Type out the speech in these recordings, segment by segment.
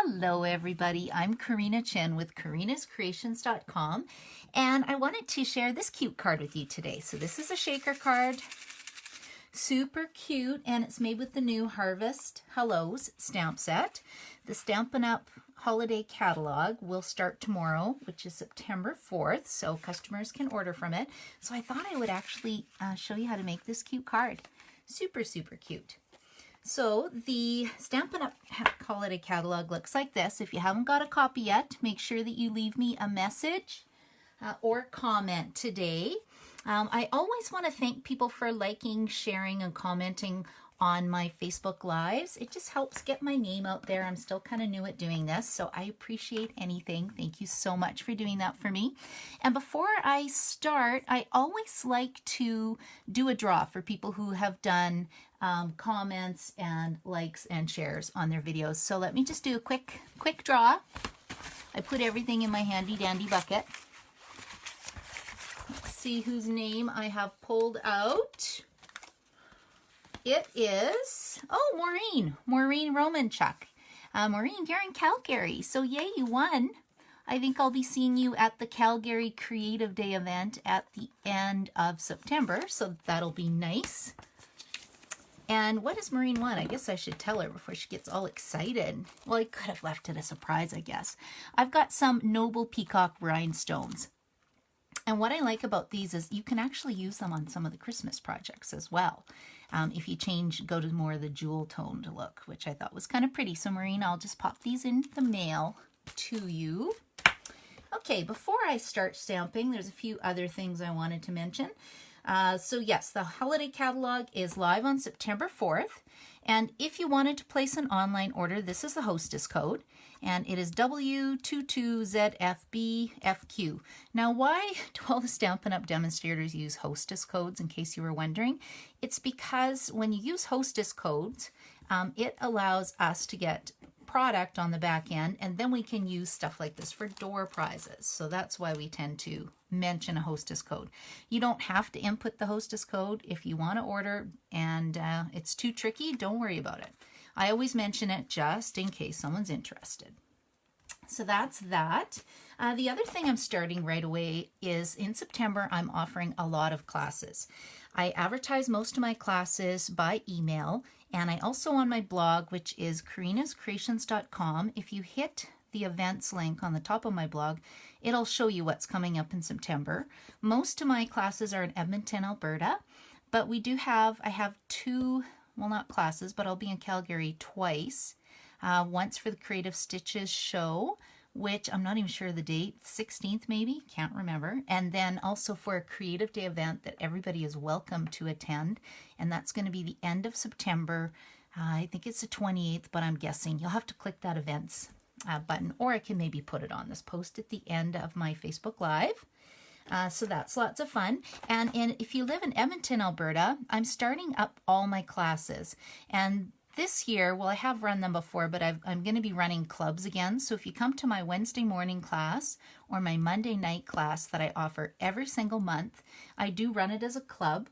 Hello everybody, I'm Karina Chin with karinascreations.com and I wanted to share this cute card with you today. So this is a shaker card, super cute, and it's made with the new Harvest Hellos stamp set. The Stampin' Up! Holiday catalog will start tomorrow, which is September 4th, so customers can order from it. So I thought I would actually show you how to make this cute card. Super, super cute. So the Stampin' Up! Holiday catalog looks like this. If you haven't got a copy yet, make sure that you leave me a message or comment today. I always want to thank people for liking, sharing, and commenting on my Facebook Lives. It just helps get my name out there. I'm still kind of new at doing this, so I appreciate anything. Thank you so much for doing that for me. And before I start, I always like to do a draw for people who have done comments and likes and shares on their videos. So let me just do a quick draw. I put everything in my handy dandy bucket. Let's see whose name I have pulled out. It is, Maureen Romanchuk. Maureen, you're in Calgary, so yay, you won. I think I'll be seeing you at the Calgary Creative Day event at the end of September, so that'll be nice. And what does Maureen want? I guess I should tell her before she gets all excited. Well, I could have left it a surprise, I guess. I've got some Noble Peacock rhinestones. And what I like about these is you can actually use them on some of the Christmas projects as well. If you go to more of the jewel toned look, which I thought was kind of pretty. So Maureen, I'll just pop these in the mail to you. Okay, before I start stamping, there's a few other things I wanted to mention. So yes, the holiday catalog is live on September 4th. And if you wanted to place an online order, this is the hostess code. And it is W22ZFBFQ. Now, why do all the Stampin' Up! Demonstrators use hostess codes, in case you were wondering? It's because when you use hostess codes, it allows us to get product on the back end, and then we can use stuff like this for door prizes. So that's why we tend to mention a hostess code. You don't have to input the hostess code if you want to order, and it's too tricky, don't worry about it. I always mention it just in case someone's interested. So that's that. The other thing I'm starting right away is in September, I'm offering a lot of classes. I advertise most of my classes by email, and I also on my blog, which is karinascreations.com. If you hit the events link on the top of my blog, it'll show you what's coming up in September. Most of my classes are in Edmonton, Alberta, but I have two, well, not classes, but I'll be in Calgary twice. Once for the Creative Stitches show, which I'm not even sure of the date, 16th maybe, can't remember. And then also for a Creative Day event that everybody is welcome to attend. And that's going to be the end of September. I think it's the 28th, but I'm guessing. You'll have to click that events button, or I can maybe put it on this post at the end of my Facebook Live. So that's lots of fun. And if you live in Edmonton, Alberta, I'm starting up all my classes. And this year, well, I have run them before, but I'm going to be running clubs again. So if you come to my Wednesday morning class or my Monday night class that I offer every single month, I do run it as a club.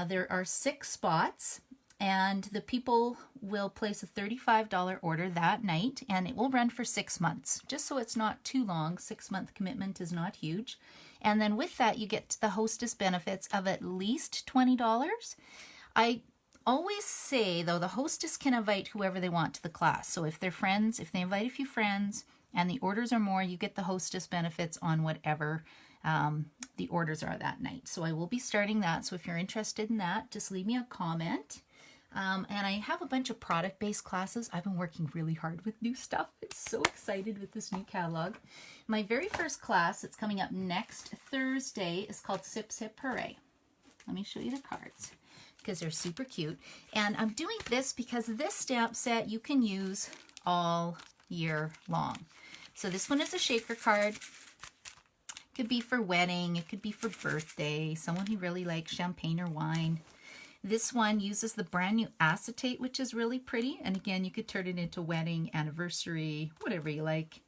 There are 6 spots, and the people will place a $35 order that night, and it will run for 6 months, just so it's not too long. 6-month commitment is not huge. And then with that, you get the hostess benefits of at least $20. I always say, though, the hostess can invite whoever they want to the class. So if they're friends, if they invite a few friends and the orders are more, you get the hostess benefits on whatever the orders are that night. So I will be starting that. So if you're interested in that, just leave me a comment. And I have a bunch of product-based classes. I've been working really hard with new stuff. I'm so excited with this new catalog. My very first class that's coming up next Thursday is called Sip Sip Hooray. Let me show you the cards, because they're super cute. And I'm doing this because this stamp set you can use all year long. So this one is a shaker card. It could be for wedding, it could be for birthday, someone who really likes champagne or wine. This one uses the brand new acetate, which is really pretty. And again, you could turn it into wedding, anniversary, whatever you like.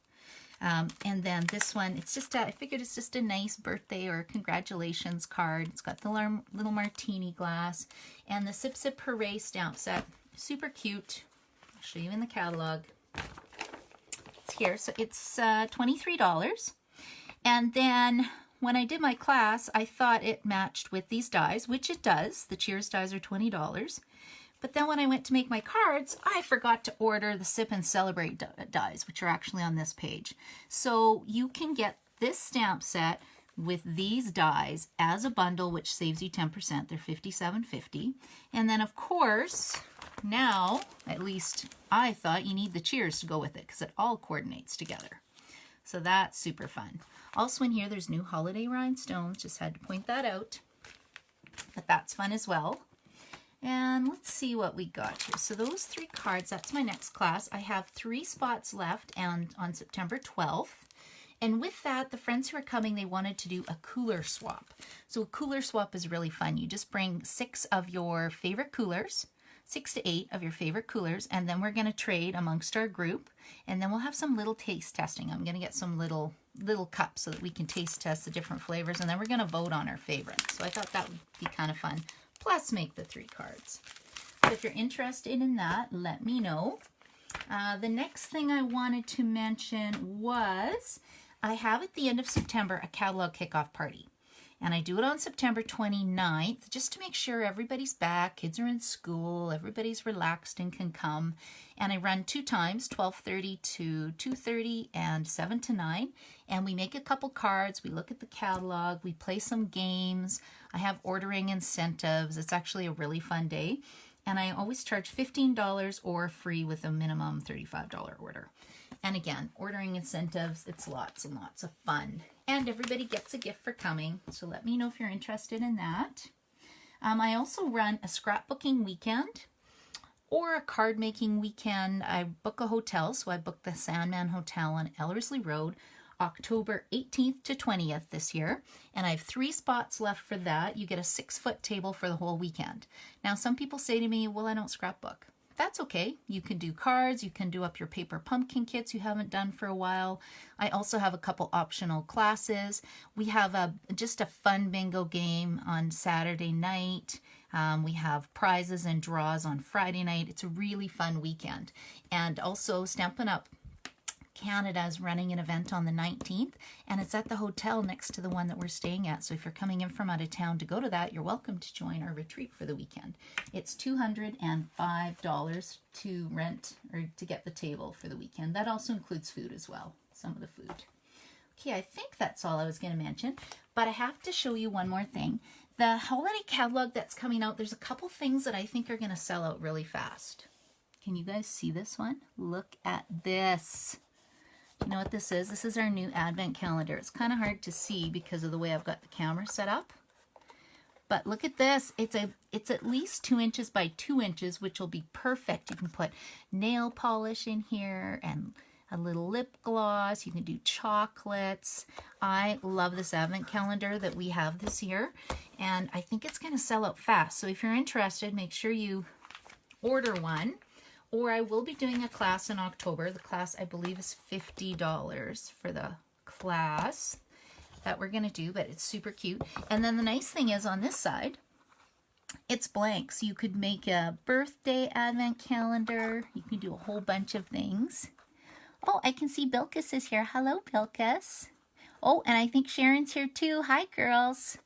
And then this one, it's just I figured it's just a nice birthday or congratulations card. It's got the little martini glass and the Sip Sip Hooray stamp set. Super cute. I'll show you in the catalog. here. So it's $23. And then when I did my class, I thought it matched with these dies, which it does. The Cheers dies are $20. But then when I went to make my cards, I forgot to order the Sip and Celebrate dies, which are actually on this page. So you can get this stamp set with these dies as a bundle, which saves you 10%. They're $57.50. And then, of course, now, at least I thought you need the Cheers to go with it because it all coordinates together. So that's super fun. Also in here, there's new holiday rhinestones. Just had to point that out. But that's fun as well. And let's see what we got here. So those 3 cards, that's my next class. I have 3 spots left and on September 12th. And with that, the friends who are coming, they wanted to do a cooler swap. So a cooler swap is really fun. You just bring 6 of your favorite coolers, 6 to 8 of your favorite coolers, and then we're going to trade amongst our group. And then we'll have some little taste testing. I'm going to get some little cups so that we can taste test the different flavors. And then we're going to vote on our favorites. So I thought that would be kind of fun. Plus make the 3 cards. So if you're interested in that, let me know. The next thing I wanted to mention was I have at the end of September a catalog kickoff party. And I do it on September 29th just to make sure everybody's back, kids are in school, everybody's relaxed and can come. And I run 2 times, 12:30 to 2:30 and 7 to 9. And we make a couple cards, we look at the catalog, we play some games. I have ordering incentives. It's actually a really fun day. And I always charge $15 or free with a minimum $35 order. And again, ordering incentives, it's lots and lots of fun. And everybody gets a gift for coming. So let me know if you're interested in that. I also run a scrapbooking weekend or a card making weekend. I book a hotel. So I booked the Sandman Hotel on Ellerslie Road, October 18th to 20th this year. And I have 3 spots left for that. You get a 6-foot table for the whole weekend. Now, some people say to me, well, I don't scrapbook. That's okay. You can do cards. You can do up your paper pumpkin kits you haven't done for a while. I also have a couple optional classes. We have just a fun bingo game on Saturday night. We have prizes and draws on Friday night. It's a really fun weekend. And also Stampin' Up! Canada is running an event on the 19th, and it's at the hotel next to the one that we're staying at. So if you're coming in from out of town to go to that, you're welcome to join our retreat for the weekend. It's $205 to rent or to get the table for the weekend. That also includes food as well, some of the food. Okay, I think that's all I was going to mention, but I have to show you one more thing. The holiday catalog that's coming out, there's a couple things that I think are going to sell out really fast. Can you guys see this one? Look at this. You know what this is? This is our new advent calendar. It's kind of hard to see because of the way I've got the camera set up. But look at this. It's at least 2 inches by 2 inches, which will be perfect. You can put nail polish in here and a little lip gloss. You can do chocolates. I love this advent calendar that we have this year, and I think it's going to sell out fast. So if you're interested, make sure you order one. Or I will be doing a class in October. The class, I believe, is $50 for the class that we're going to do, but it's super cute. And then the nice thing is on this side, it's blank. So you could make a birthday advent calendar. You can do a whole bunch of things. Oh, I can see Bilkis is here. Hello, Bilkis. Oh, and I think Sharon's here too. Hi, girls.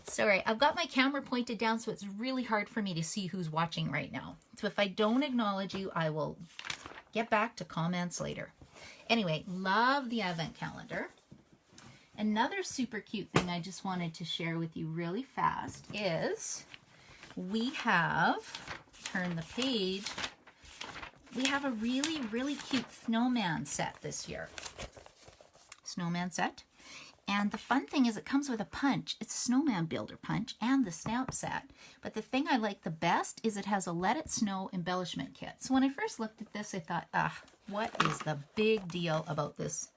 Sorry, I've got my camera pointed down, so it's really hard for me to see who's watching right now. So if I don't acknowledge you, I will get back to comments later. Anyway, love the advent calendar. Another super cute thing I just wanted to share with you really fast is we have, turn the page, we have a really, really cute snowman set this year. Snowman set. And the fun thing is it comes with a punch. It's a snowman builder punch and the stamp set. But the thing I like the best is it has a Let It Snow embellishment kit. So when I first looked at this, I thought, what is the big deal about this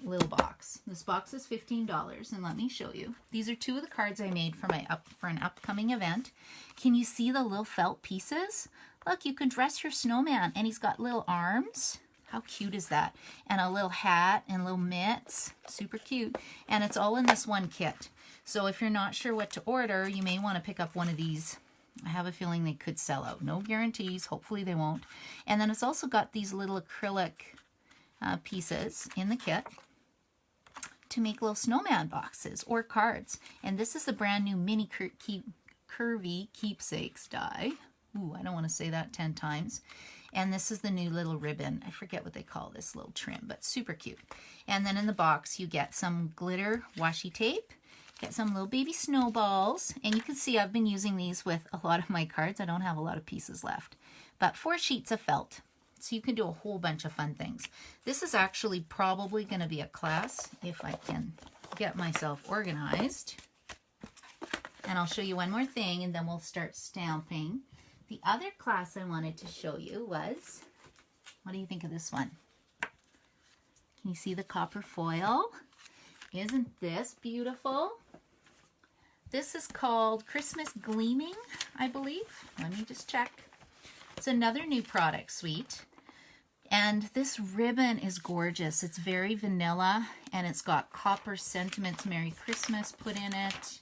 little box? This box is $15, and let me show you. These are 2 of the cards I made for an upcoming event. Can you see the little felt pieces? Look, you can dress your snowman, and he's got little arms. How cute is that? And a little hat and little mitts. Super cute. And it's all in this one kit. So if you're not sure what to order, you may want to pick up one of these. I have a feeling they could sell out. No guarantees. Hopefully they won't. And then it's also got these little acrylic pieces in the kit to make little snowman boxes or cards. And this is the brand new mini curvy keepsakes die. Ooh, I don't want to say that 10 times. And this is the new little ribbon. I forget what they call this little trim, but super cute. And then in the box, you get some glitter washi tape, get some little baby snowballs. And you can see I've been using these with a lot of my cards. I don't have a lot of pieces left, but 4 sheets of felt. So you can do a whole bunch of fun things. This is actually probably going to be a class if I can get myself organized. And I'll show you one more thing and then we'll start stamping. The other class I wanted to show you was, what do you think of this one? Can you see the copper foil? Isn't this beautiful? This is called Christmas Gleaming, I believe. Let me just check. It's another new product suite. And this ribbon is gorgeous. It's very vanilla and it's got copper sentiments, Merry Christmas put in it.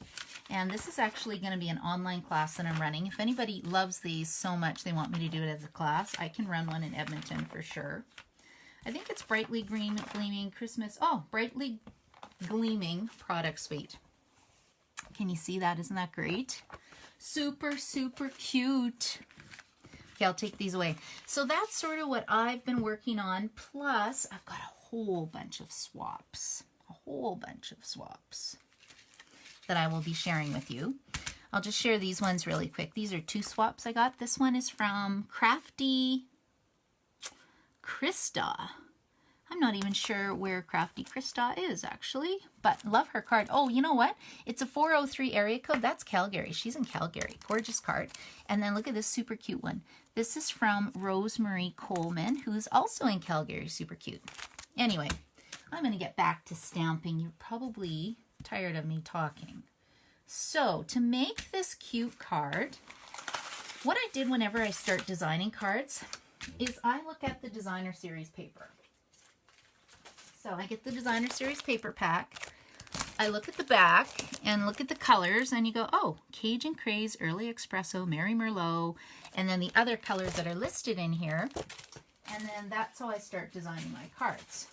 And this is actually going to be an online class that I'm running. If anybody loves these so much they want me to do it as a class, I can run one in Edmonton for sure. I think it's Brightly Gleaming Christmas. Oh, Brightly Gleaming product suite. Can you see that? Isn't that great? Super, super cute. Okay, I'll take these away. So that's sort of what I've been working on. Plus, I've got a whole bunch of swaps. A whole bunch of swaps that I will be sharing with you. I'll just share these ones really quick. These are 2 swaps I got. This one is from Crafty Krista. I'm not even sure where Crafty Krista is actually, but love her card. Oh, you know what? It's a 403 area code. That's Calgary. She's in Calgary. Gorgeous card. And then look at this super cute one. This is from Rosemary Coleman, who's also in Calgary. Super cute. Anyway, I'm going to get back to stamping. You're probably tired of me talking. So to make this cute card, what I did whenever I start designing cards is I look at the designer series paper. So I get the designer series paper pack. I look at the back and look at the colors and you go, oh, Cajun Craze, Early Espresso, Mary Merlot, and then the other colors that are listed in here. And then that's how I start designing my cards.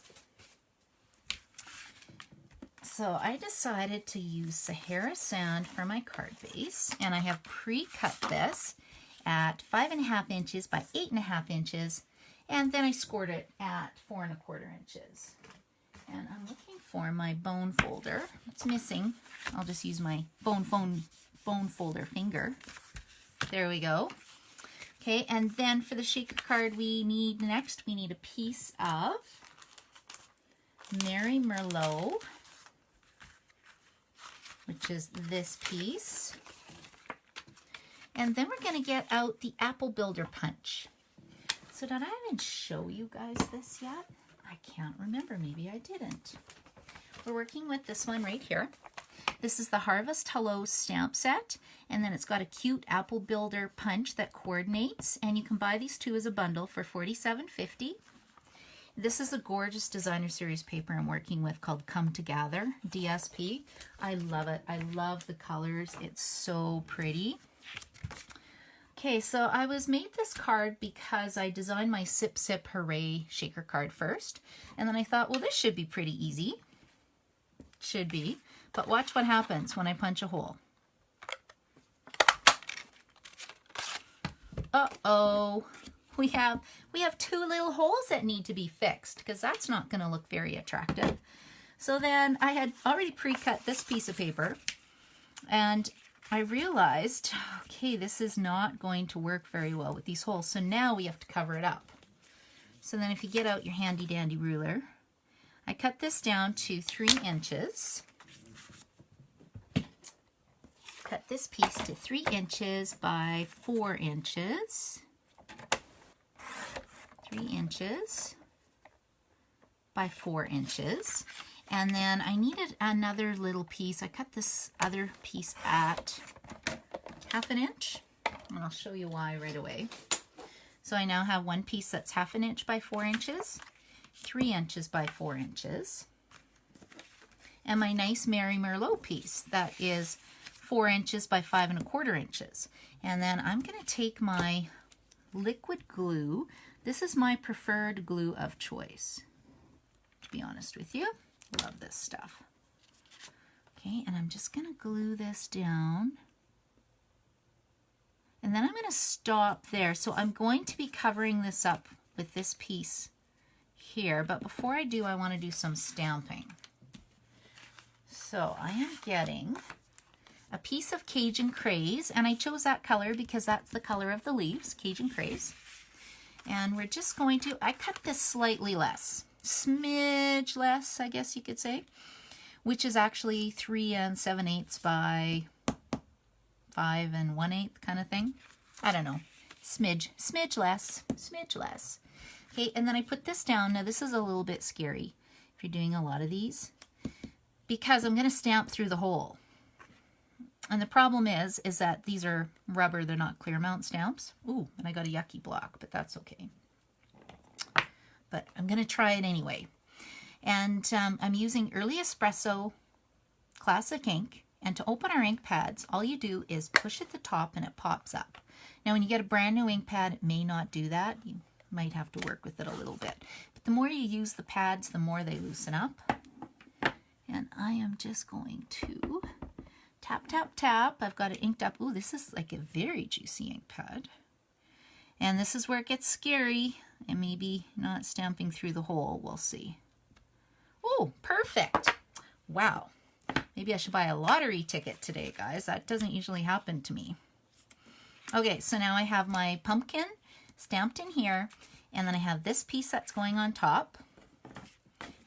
So I decided to use Sahara Sand for my card base, and I have pre-cut this at 5.5 inches by 8.5 inches, and then I scored it at 4.25 inches. And I'm looking for my bone folder. It's missing. I'll just use my bone folder finger. There we go. Okay, and then for the shaker card we need a piece of Mary Merlot, which is this piece. And then we're going to get out the Apple Builder Punch. So did I even show you guys this yet? I can't remember. Maybe I didn't. We're working with this one right here. This is the Harvest Hello stamp set. And then it's got a cute Apple Builder Punch that coordinates. And you can buy these 2 as a bundle for $47.50. This is a gorgeous designer series paper I'm working with called Come Together, DSP. I love it. I love the colors. It's so pretty. Okay, so I made this card because I designed my Sip Sip Hooray shaker card first. And then I thought, well, this should be pretty easy. Should be. But watch what happens when I punch a hole. Uh-oh. We have 2 little holes that need to be fixed because that's not going to look very attractive. So then I had already pre-cut this piece of paper and I realized, okay, this is not going to work very well with these holes. So now we have to cover it up. So then if you get out your handy dandy ruler, I cut this down to 3 inches. Cut this piece to 3 inches by 4 inches. 3 inches by 4 inches. And then I needed another little piece. I cut this other piece at 1/2 inch. And I'll show you why right away. So I now have one piece that's 1/2 inch by 4 inches, 3 inches by 4 inches. And my nice Mary Merlot piece that is 4 inches by 5.25 inches. And then I'm going to take my liquid glue. This is my preferred glue of choice. be honest with you. Love this stuff. Okay, and I'm just going to glue this down. And then I'm going to stop there. So I'm going to be covering this up with this piece here. But before I do, I want to do some stamping. So I am getting a piece of Cajun Craze, and I chose that color because that's the color of the leaves, Cajun Craze. And we're just going to, I cut this slightly less, smidge less, I guess you could say, which is actually 3 7/8 by 5 1/8 kind of thing. I don't know, smidge less. Okay, and then I put this down. Now this is a little bit scary if you're doing a lot of these, because I'm going to stamp through the hole. And the problem is that these are rubber, they're not clear mount stamps. Ooh, and I got a yucky block, but that's okay. But I'm going to try it anyway. And I'm using Early Espresso Classic ink. And to open our ink pads, all you do is push at the top and it pops up. Now, when you get a brand new ink pad, it may not do that. You might have to work with it a little bit. But the more you use the pads, the more they loosen up. And I am just going to tap, tap, tap. I've got it inked up. Ooh, this is like a very juicy ink pad. And this is where it gets scary. And maybe not stamping through the hole. We'll see. Oh, perfect. Wow. Maybe I should buy a lottery ticket today, guys. That doesn't usually happen to me. Okay, so now I have my pumpkin stamped in here. And then I have this piece that's going on top.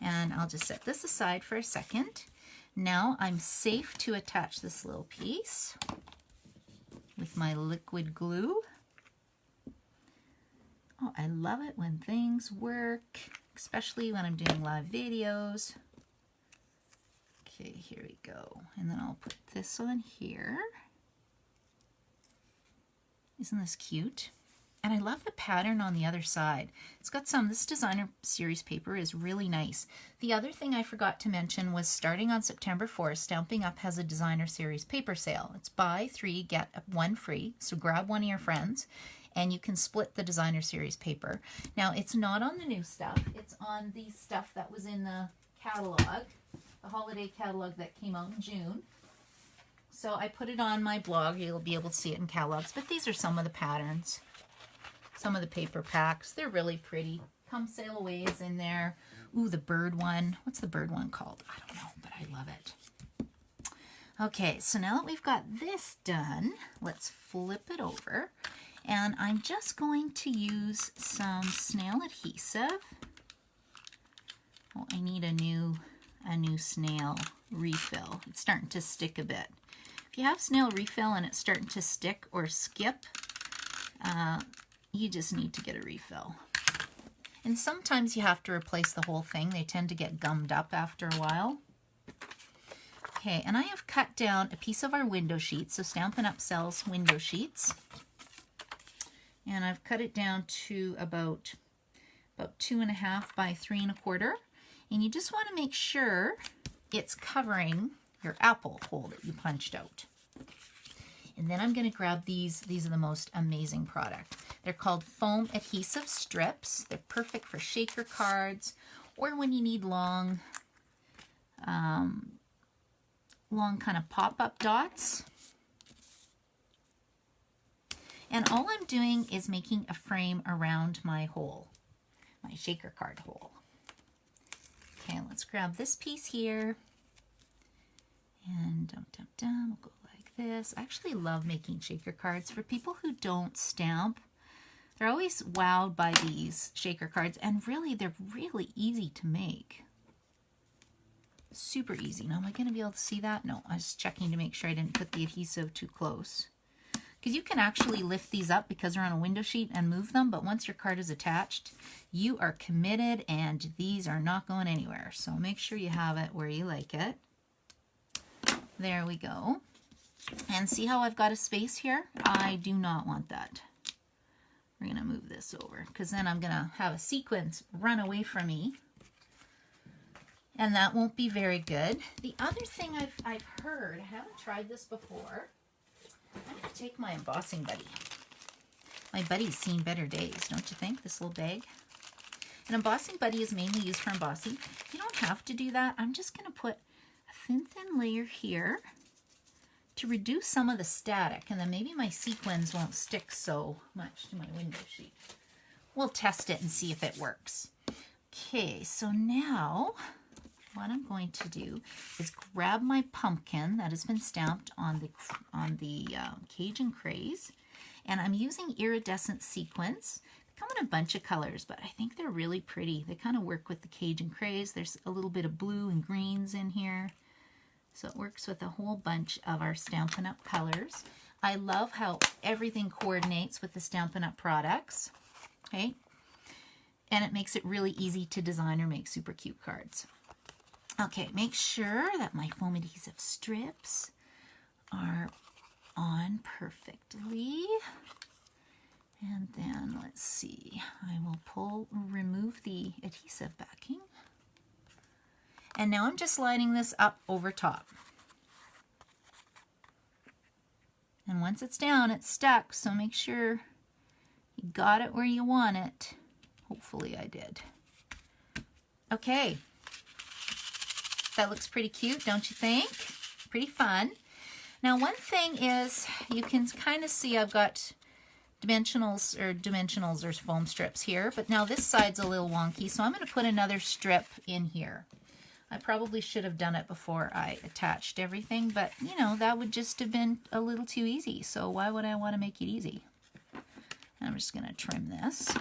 And I'll just set this aside for a second. Now I'm safe to attach this little piece with my liquid glue. Oh, I love it when things work, especially when I'm doing live videos. Okay, here we go. And then I'll put this on here. Isn't this cute? And I love the pattern on the other side. It's got this designer series paper is really nice. The other thing I forgot to mention was starting on September 4th, Stampin' Up! Has a designer series paper sale. It's buy 3, get 1 free. So grab one of your friends and you can split the designer series paper. Now, it's not on the new stuff. It's on the stuff that was in the catalog, the holiday catalog that came out in June. So I put it on my blog. You'll be able to see it in catalogs. But these are some of the patterns. Some of the paper packs. They're really pretty. Come Sail Away is in there. Ooh, the bird one. What's the bird one called? I don't know, but I love it. Okay, so now that we've got this done, let's flip it over. And I'm just going to use some snail adhesive. Oh, I need a new snail refill. It's starting to stick a bit. If you have snail refill and it's starting to stick or skip, you just need to get a refill. And sometimes you have to replace the whole thing. They tend to get gummed up after a while. Okay, and I have cut down a piece of our window sheet. So Stampin' Up! Sells window sheets. And I've cut it down to about 2.5 by 3 1/4. And you just want to make sure it's covering your apple hole that you punched out. And then I'm going to grab these. These are the most amazing product. They're called foam adhesive strips. They're perfect for shaker cards or when you need long kind of pop-up dots. And all I'm doing is making a frame around my hole, my shaker card hole. Okay, let's grab this piece here. And we'll go like this. I actually love making shaker cards. For people who don't stamp, they're always wowed by these shaker cards, and really, they're really easy to make. Super easy. Now, am I going to be able to see that? No, I was checking to make sure I didn't put the adhesive too close. Because you can actually lift these up because they're on a window sheet and move them, but once your card is attached, you are committed and these are not going anywhere. So make sure you have it where you like it. There we go. And see how I've got a space here? I do not want that. We're going to move this over because then I'm going to have a sequence run away from me. And that won't be very good. The other thing I've heard, I haven't tried this before. I'm going to take my embossing buddy. My buddy's seen better days, don't you think? This little bag. An embossing buddy is mainly used for embossing. You don't have to do that. I'm just going to put a thin layer here to reduce some of the static, and then maybe my sequins won't stick so much to my window sheet. We'll test it and see if it works. Okay, so now what I'm going to do is grab my pumpkin that has been stamped on the Cajun Craze, and I'm using iridescent sequins. They come in a bunch of colors, but I think they're really pretty. They kind of work with the Cajun Craze. There's a little bit of blue and greens in here, so it works with a whole bunch of our Stampin' Up! Colors. I love how everything coordinates with the Stampin' Up! Products, okay? And it makes it really easy to design or make super cute cards. Okay, make sure that my foam adhesive strips are on perfectly. And then let's see, I will remove the adhesive backing. And now I'm just lining this up over top. And once it's down, it's stuck, so make sure you got it where you want it. Hopefully I did. Okay. That looks pretty cute, don't you think? Pretty fun. Now one thing is, you can kind of see I've got dimensionals or foam strips here, but now this side's a little wonky, so I'm going to put another strip in here. I probably should have done it before I attached everything, but you know, that would just have been a little too easy, so why would I want to make it easy? I'm just going to trim this.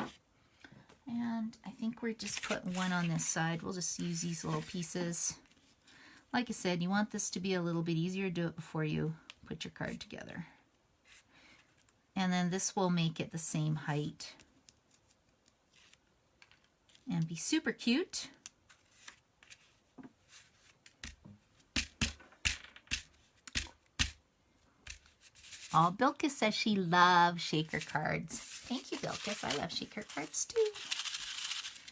And I think we're just put one on this side. We'll just use these little pieces. Like I said, you want this to be a little bit easier. Do it before you put your card together. And then this will make it the same height. And be super cute. Oh, Bilkis says she loves shaker cards. Thank you, Bilkis. I love shaker cards too.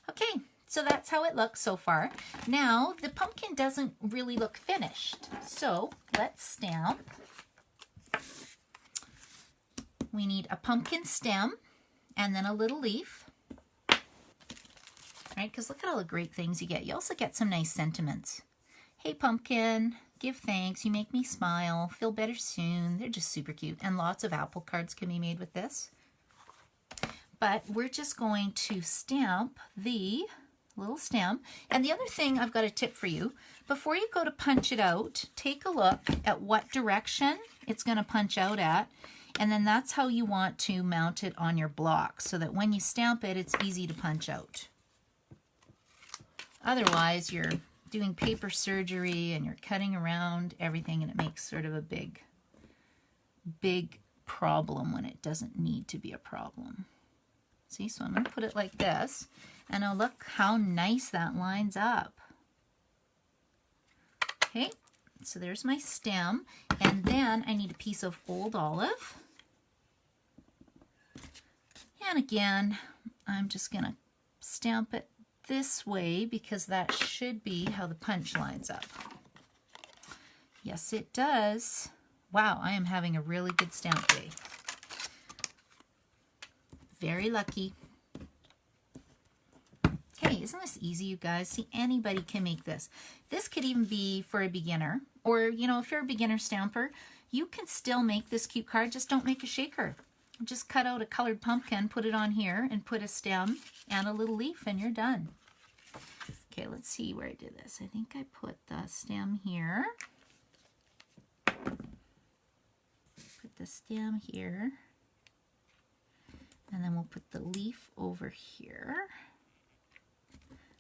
Okay. So that's how it looks so far. Now, the pumpkin doesn't really look finished. So let's stamp. We need a pumpkin stem and then a little leaf. Right? Because look at all the great things you get. You also get some nice sentiments. Hey, pumpkin, give thanks. You make me smile. Feel better soon. They're just super cute. And lots of apple cards can be made with this. But we're just going to stamp the little stem. And the other thing, I've got a tip for you. Before you go to punch it out, take a look at what direction it's going to punch out at, and then that's how you want to mount it on your block, so that when you stamp it, it's easy to punch out. Otherwise, you're doing paper surgery and you're cutting around everything, and it makes sort of a big problem when it doesn't need to be a problem. See, so I'm going to put it like this. And now look how nice that lines up. Okay, so there's my stem. And then I need a piece of old olive. And again, I'm just going to stamp it this way because that should be how the punch lines up. Yes, it does. Wow, I am having a really good stamp day. Very lucky. Okay, isn't this easy, you guys? See, anybody can make this. This could even be for a beginner, or, you know, if you're a beginner stamper, you can still make this cute card, just don't make a shaker. Just cut out a colored pumpkin, put it on here, and put a stem and a little leaf, and you're done. Okay, let's see where I did this. I think I put the stem here. Put the stem here. And then we'll put the leaf over here.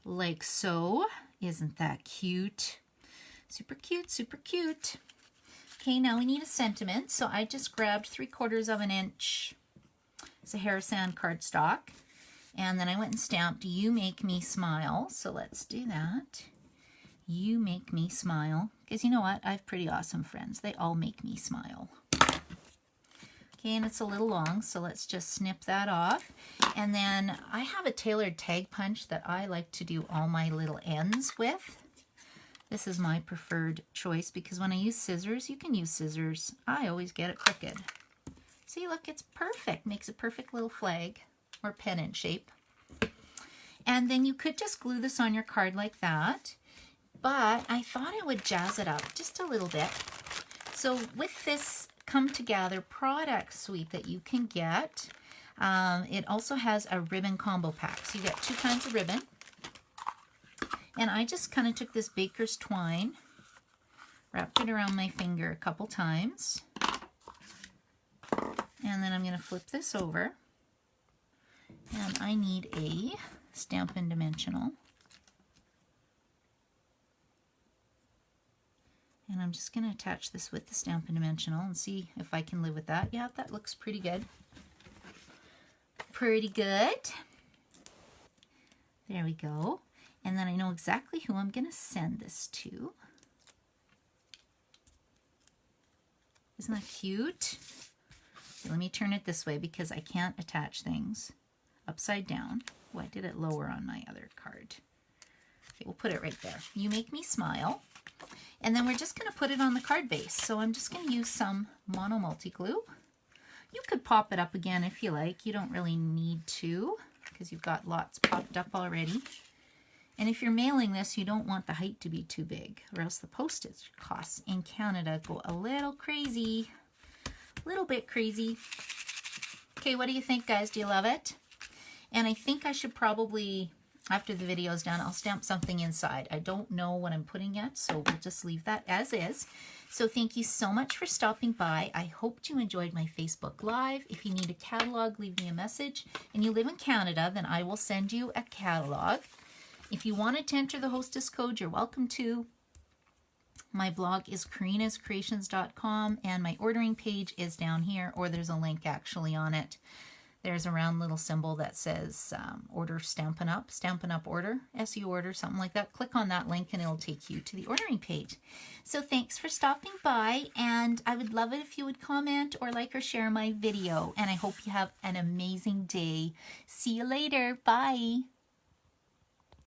Like so. Isn't that cute? Super cute, super cute. Okay, now we need a sentiment. So I just grabbed 3/4 of an inch Sahara Sand cardstock. And then I went and stamped You Make Me Smile. So let's do that. You make me smile. Because you know what? I have pretty awesome friends. They all make me smile. Okay, and it's a little long, so let's just snip that off. And then I have a tailored tag punch that I like to do all my little ends with. This is my preferred choice because when I use scissors, you can use scissors. I always get it crooked. See, look, it's perfect. Makes a perfect little flag or pennant shape. And then you could just glue this on your card like that, but I thought I would jazz it up just a little bit. So with this Come Together product suite that you can get, it also has a ribbon combo pack. So you get 2 kinds of ribbon. And I just kind of took this baker's twine, wrapped it around my finger a couple times, and then I'm going to flip this over. And I need a Stampin' Dimensional. And I'm just going to attach this with the Stampin' Dimensional and see if I can live with that. Yeah, that looks pretty good. Pretty good. There we go. And then I know exactly who I'm going to send this to. Isn't that cute? Let me turn it this way because I can't attach things upside down. Oh, I did it lower on my other card. Okay, we'll put it right there. You Make Me Smile. And then we're just going to put it on the card base. So I'm just going to use some mono multi-glue. You could pop it up again if you like. You don't really need to because you've got lots popped up already. And if you're mailing this, you don't want the height to be too big, or else the postage costs in Canada go a little crazy. A little bit crazy. Okay, what do you think, guys? Do you love it? And I think I should probably, after the video's done, I'll stamp something inside. I don't know what I'm putting yet, so we'll just leave that as is. So thank you so much for stopping by. I hope you enjoyed my Facebook Live. If you need a catalog, leave me a message. And you live in Canada, then I will send you a catalog. If you wanted to enter the hostess code, you're welcome to. My blog is karinascreations.com, and my ordering page is down here, or there's a link actually on it. There's a round little symbol that says order Stampin' Up, Stampin' Up order, SU order, something like that. Click on that link and it'll take you to the ordering page. So thanks for stopping by, and I would love it if you would comment or like or share my video, and I hope you have an amazing day. See you later. Bye.